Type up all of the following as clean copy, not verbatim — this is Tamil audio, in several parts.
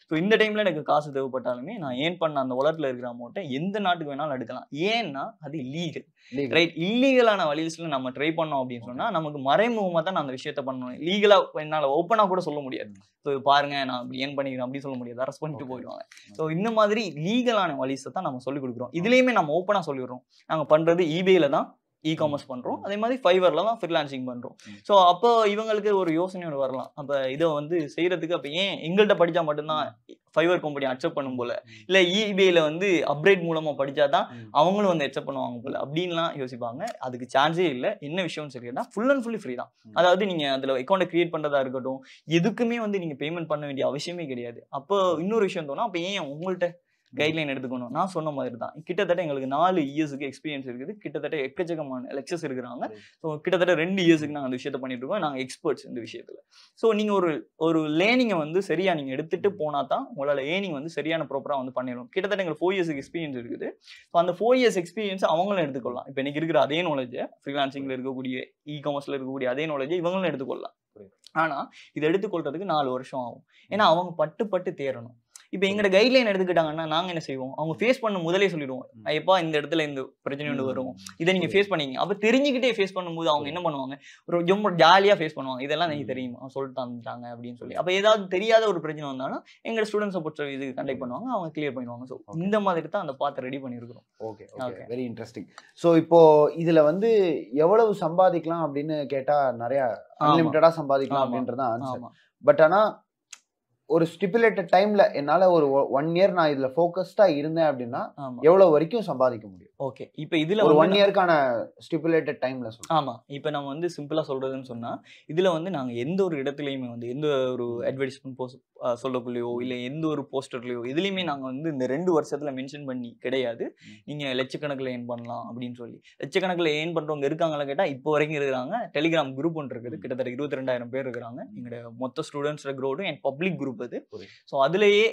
ஸோ இந்த டைம்ல எனக்கு காசு தேவைப்பட்டாலுமே நான் ஏர்ன் பண்ண அந்த வாலெட்ல இருக்கிற அமௌண்ட்டை எந்த நாட்டுக்கு வேணாலும் எடுக்கலாம். ஏன்னா அது இல்லீகல். ரைட். இல்லீகலான வழிஸ்ல நம்ம ட்ரை பண்ணோம் அப்படின்னு சொன்னா நமக்கு மறைமுகமா தான் அந்த விஷயத்த பண்ணணும். லீகலா என்னால ஓப்பனா கூட சொல்ல முடியாது. ஸோ பாருங்க நான் இப்படி ஏர்ன் பண்ணிக்கிறேன் அப்படின்னு சொல்ல முடியாது. அரெஸ்ட் பண்ணிட்டு போயிடுவாங்க. ஸோ இந்த மாதிரி லீகலான வழிஸை தான் நம்ம சொல்லிக் கொடுக்குறோம். இதுலயுமே நம்ம ஓப்பனா சொல்லிடுறோம். நாங்க பண்றது eBayல தான் இ-காமர்ஸ் பண்றோம். அதே மாதிரி ஃபைவர்ல தான் ஃப்ரீலான்சிங் பண்றோம். ஸோ அப்போ இவங்களுக்கு ஒரு யோசனை வரலாம். அப்ப இதை வந்து செய்யறதுக்கு அப்ப ஏன் எங்கள்கிட்ட படிச்சா மட்டும்தான் ஃபைவர் கம்பெனி அக்செப்ட் பண்ணும் போல, இல்ல eBayல வந்து அப்கிரேட் மூலமா படிச்சாதான் அவங்களும் வந்து அக்செப்ட் பண்ணுவாங்க போல அப்படின்லாம் யோசிப்பாங்க. அதுக்கு சான்ஸே இல்லை. என்ன விஷயம்னு சொல்லிட்டா ஃபுல் அண்ட் ஃபுல்லி ஃப்ரீ தான். அதாவது நீங்க அதுல அக்கௌண்ட் கிரியேட் பண்றதா இருக்கட்டும், எதுக்குமே வந்து நீங்க பேமெண்ட் பண்ண வேண்டிய அவசியமே கிடையாது. அப்போ இன்னொரு விஷயம் தோணும், அப்ப ஏன் உங்கள்கிட்ட கைட்லைன் எடுத்துக்கணும்? நான் சொன்ன மாதிரி தான். கிட்டத்தட்ட எங்களுக்கு 4 இயர்ஸ்க்கு எக்ஸ்பீரியன்ஸ் இருக்குது. கிட்டத்தட்ட எக்கச்சக்கமான லெக்சர்ஸ் இருக்கிறாங்க. ஸோ கிட்டத்தட்ட 2 இயர்ஸ்க்கு நாங்கள் அந்த விஷயத்தை பண்ணிட்டு இருக்கோம். நாங்கள் எக்ஸ்பர்ட்ஸ் இந்த விஷயத்துல. ஸோ நீங்க ஒரு லேர்னிங்கை வந்து சரியா நீங்க எடுத்துட்டு போனா தான் உங்களால ஏர்னிங் வந்து சரியான ப்ராப்பரா வந்து பண்ணிடணும். கிட்டத்தட்ட எங்களுக்கு 4 இயர்ஸ்க்கு எக்ஸ்பீரியன்ஸ் இருக்குது. ஸோ அந்த 4 இயர்ஸ் எக்ஸ்பீரியன்ஸ் அவங்களும் எடுத்துக்கொள்ளலாம். இப்போ எனக்கு இருக்கிற அதே நாலேஜ் ஃப்ரீலான்சிங்ல இருக்கக்கூடிய இ-காமர்ஸ்ல இருக்கக்கூடிய அதே நாலேஜ் இவங்களும் எடுத்துக்கொள்ளலாம். ஆனா இதை எடுத்துக்கொள்றதுக்கு 4 வருஷம் ஆகும். ஏன்னா அவங்க பட்டு தேரணும். இப்போ எங்களோட கைட்லைன் எடுத்துக்கிட்டாங்கன்னா நாங்க என்ன செய்வோம், அவங்க ஃபேஸ் பண்ண முதலே சொல்லிடுவோம், ஐயப்பா இந்த இடத்துல இந்த பிரச்சனை ஒன்று வரும், இதை நீங்க ஃபேஸ் பண்ணீங்க. அப்ப தெரிஞ்சுக்கிட்டே ஃபேஸ் பண்ணும்போது அவங்க என்ன பண்ணுவாங்க, ரொம்ப ஜாலியா ஃபேஸ் பண்ணுவாங்க. இதெல்லாம் எனக்கு தெரியுமா சொல்லிட்டு வந்துட்டாங்க அப்படின்னு சொல்லி. அப்ப ஏதாவது தெரியாத ஒரு பிரச்சனை வந்தாலும் எங்க ஸ்டூடெண்ட் சப்போர்ட் இது கண்டக்ட் பண்ணுவாங்க, அவங்க கிளியர் பண்ணுவாங்க. ஸோ இந்த மாதிரி தான் அந்த பாத்தை ரெடி பண்ணியிருக்கிறோம். Okay okay, very interesting. So இப்போ இதுல வந்து எவ்வளவு சம்பாதிக்கலாம் அப்படின்னு கேட்டா நிறைய அன்லிமிட்டடா சம்பாதிக்கலாம் அப்படின்றதான் ஆன்சர். பட் ஆனா ஒரு ஸ்டிபுலேட்டட் டைம்ல என்னால ஒரு 1 இயர் நான் இதுல ஃபோக்கஸ்டா இருந்தேன் அப்படின்னா எவ்வளவு வரைக்கும் சம்பாதிக்க முடியும்? ஓகே, இப்போ இதுல ஒரு 1 இயர்க்கான ஸ்டிபுலேட்டட் டைம்ல சொல்றேன். ஆமா, இப்போ நம்ம வந்து சிம்பிளா சொல்றதுன்னு சொன்னா, இதுல வந்து நாங்க எந்த ஒரு இடத்துலயுமே வந்து எந்த ஒரு அட்வர்டைஸ்மென்ட் போஸ்ட் சொல்லக்குள்ளயோ இல்ல எந்த ஒரு போஸ்டர்லயோ எதுலயுமே நாங்க வந்து இந்த 2 வருஷத்துல மென்ஷன் பண்ணி கிடையாது நீங்க லட்சக்கணக்கில் ஏர்ன் பண்ணலாம் அப்படின்னு சொல்லி. லட்சக்கணக்கில் ஏர்ன் பண்றவங்க இருக்காங்களா கேட்டா இப்போ வரைக்கும் இருக்கிறாங்க. டெலிகிராம் குரூப் ஒன்று இருக்குது, கிட்டத்தட்ட 22,000 பேர் இருக்கிறாங்க. எங்களோட மொத்த ஸ்டூடெண்ட்ஸ் க்ரோடும் அண்ட் பப்ளிக் குரூப் அது. ஸோ அதுலயே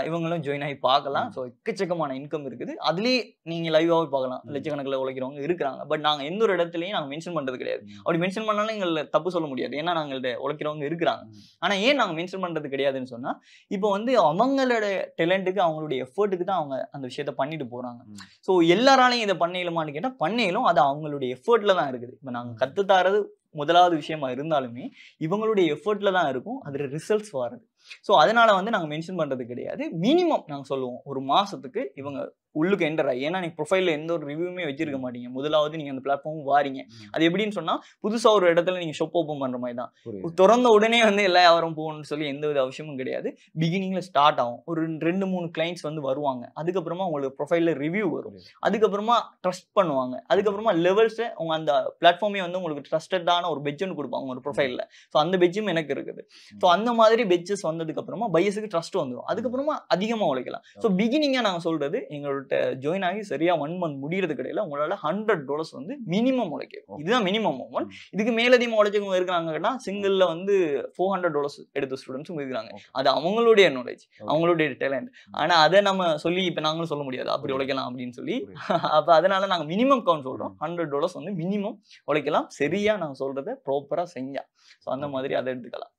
இவங்களும் ஜாயின் ஆகி பார்க்கலாம். ஸோ எக்கச்சக்கமான இன்கம் இருக்குது. அதுலயே நீங்க லைவாவே பார்க்கலாம், லட்சக்கணக்கில் உழைக்கிறவங்க இருக்கிறாங்க. பட் நாங்க எந்த ஒரு இடத்துலயும் நாங்க மென்ஷன் பண்றது கிடையாது. அப்படி மென்ஷன் பண்ணாலும் எங்களை தப்பு சொல்ல முடியாது, ஏன்னா நாங்கள்ட்ட உழைக்கிறவங்க இருக்கிறாங்க. ஆனா ஏன் நாங்க மென்ஷன் பண்றது கிடையாதுன்னு சொன்னா, இப்போ வந்து அவங்களோட டேலண்ட்டுக்கு அவங்களுடைய எஃபர்ட்டுக்கு தான் அவங்க அந்த விஷயத்த பண்ணிட்டு போறாங்க. ஸோ எல்லாராலையும் இதை பண்ணலுமான்னு கேட்டா பண்ணலும், அது அவங்களுடைய எஃபர்ட்ல தான் இருக்குது. இப்போ நாங்க கத்து தரது முதலாவது விஷயமா இருந்தாலுமே இவங்களுடைய எஃபர்ட்ல தான் இருக்கும் அதுல ரிசல்ட்ஸ் வர்றது. ஸோ அதனால வந்து நாங்க மென்ஷன் பண்றது கிடையாது. மினிமம் நாங்க சொல்லுவோம் ஒரு மாசத்துக்கு இவங்க உள்ளுக்கு என்டர் ஆகி, ஏன்னா நீங்க ப்ரொஃபைல்ல எந்த ஒரு ரிவ்யூமே வச்சிருக்க மாட்டீங்க. முதலாவது நீங்க அந்த பிளாட்ஃபார்ம் வாரீங்க. அது எப்படின்னு சொன்னா, புதுசா ஒரு இடத்துல நீங்க ஷாப் ஓப்பன் பண்ற மாதிரி தான். திறந்த உடனே வந்து எல்லா வியாபாரம் போகணும்னு சொல்லி எந்த வித அவசியமும் கிடையாது. பிகினிங்ல ஸ்டார்ட் ஆகும். ஒரு 2-3 கிளைண்ட்ஸ் வந்து வருவாங்க. அதுக்கப்புறமா உங்களுக்கு ப்ரொஃபைல்ல ரிவ்யூ வரும். அதுக்கப்புறமா ட்ரஸ்ட் பண்ணுவாங்க. அதுக்கப்புறமா லெவல்ஸ் உங்க அந்த பிளாட்ஃபார்மே வந்து உங்களுக்கு ட்ரஸ்டடான ஒரு பெட்ஜ் ஒன்று கொடுப்பாங்க ஒரு ப்ரொஃபைல்ல. ஸோ அந்த பெட்ஜும் எனக்கு இருக்குது. ஸோ அந்த மாதிரி பெட்ஜஸ் வந்ததுக்கு அப்புறமா பையர்ஸுக்கு ட்ரஸ்ட் வந்துடும். அதுக்கப்புறமா அதிகமா உழைக்கலாம். ஸோ பிகினிங்கா நாங்க சொல்றது, எங்களோட ஜாயின் ஆகி சரியா 1 மந்த் முடியறது கிடையாது. உங்களால $100 வந்து மினிமம் உழைக்கும். இதுதான் மினிமம் அமௌண்ட். இதுக்கு மேலதிகமா உழைச்சவங்க இருக்காங்கன்னா சிங்கிள்ல வந்து $400 எடுத்த ஸ்டூடெண்ட்ஸும் இருக்காங்க. அது அவங்களுடைய நாலேஜ், அவங்களுடைய டேலண்ட். ஆனா அதை நம்ம சொல்லி இப்ப நாங்களும் சொல்ல முடியாது அப்படி உழைக்கலாம் அப்படின்னு சொல்லி. அப்ப அதனால நாங்க மினிமம் கவுண்ட் சொல்றோம். $100 வந்து மினிமம் உழைக்கலாம், சரியா நாங்க சொல்றதை ப்ராப்பரா செஞ்சா. ஸோ அந்த மாதிரி அதை எடுத்துக்கலாம்.